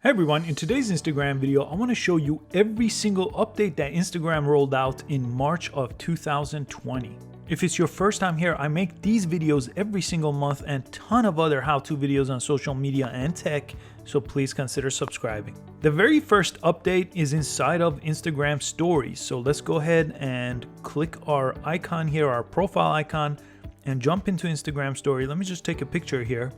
Hey everyone, in today's Instagram video, I want to show you every single update that Instagram rolled out in March of 2020. If it's your first time here, I make these videos every single month and a ton of other how-to videos on social media and tech, so please consider subscribing. The very first update is inside of Instagram stories, so let's go ahead and click our icon here, our profile icon, and jump into Instagram story. Let me just take a picture here.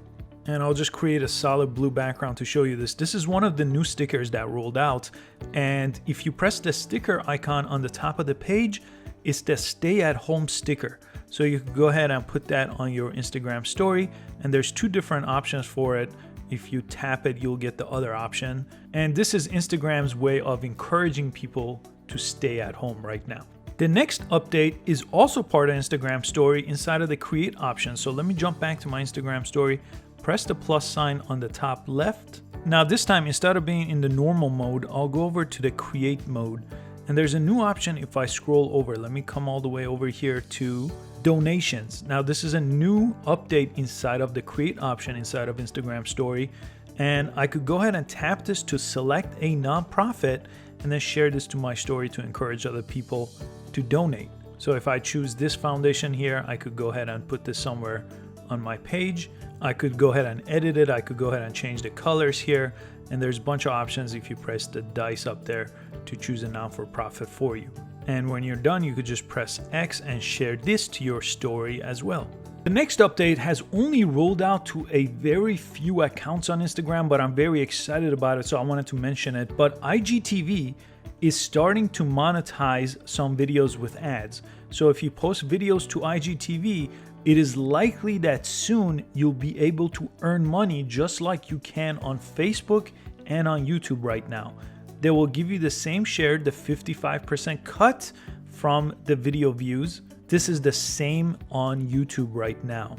And I'll just create a solid blue background to show you this. This is one of the new stickers that rolled out. And if you press the sticker icon on the top of the page, it's the stay at home sticker. So you can go ahead and put that on your Instagram story. And there's two different options for it. If you tap it, you'll get the other option. And this is Instagram's way of encouraging people to stay at home right now. The next update is also part of Instagram story inside of the create option. So let me jump back to my Instagram story. Press the plus sign on the top left. Now this time, instead of being in the normal mode, I'll go over to the create mode. And there's a new option if I scroll over. Let me come all the way over here to donations. Now this is a new update inside of the create option inside of Instagram story. And I could go ahead and tap this to select a nonprofit and then share this to my story to encourage other people to donate. So if I choose this foundation here, I could go ahead and put this somewhere on my page. I could go ahead and edit it. I could go ahead and change the colors here. And there's a bunch of options if you press the dice up there to choose a non-for-profit for you. And when you're done, you could just press X and share this to your story as well. The next update has only rolled out to a very few accounts on Instagram, but I'm very excited about it, so I wanted to mention it. But IGTV is starting to monetize some videos with ads. So if you post videos to IGTV, it is likely that soon you'll be able to earn money just like you can on Facebook and on YouTube right now. They will give you the same share, the 55% cut from the video views. This is the same on YouTube right now.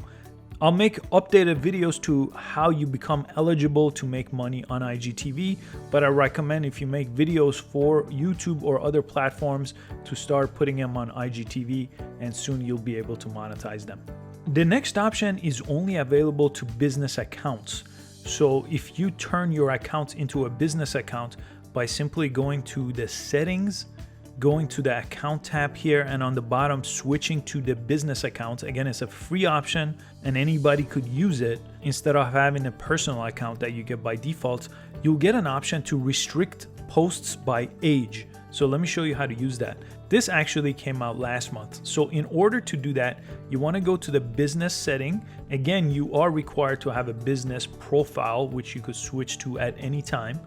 I'll make updated videos to how you become eligible to make money on IGTV, but I recommend if you make videos for YouTube or other platforms to start putting them on IGTV, and soon you'll be able to monetize them. The next option is only available to business accounts. So if you turn your account into a business account by simply going to the settings, going to the account tab here, and on the bottom switching to the business account. Again, it's a free option and anybody could use it. Instead of having a personal account that you get by default, you'll get an option to restrict posts by age. So let me show you how to use that. This actually came out last month. So in order to do that, you want to go to the business setting. Again, you are required to have a business profile, which you could switch to at any time.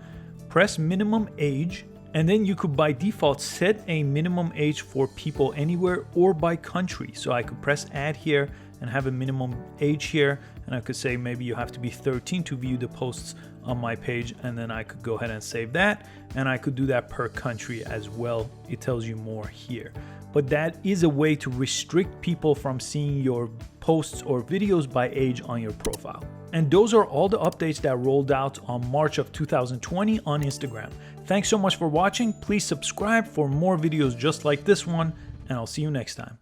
Press minimum age. And then you could by default set a minimum age for people anywhere or by country. So I could press add here and have a minimum age here. And I could say maybe you have to be 13 to view the posts on my page. And then I could go ahead and save that. And I could do that per country as well. It tells you more here. But that is a way to restrict people from seeing your posts or videos by age on your profile. And those are all the updates that rolled out on March of 2020 on Instagram. Thanks so much for watching. Please subscribe for more videos just like this one, and I'll see you next time.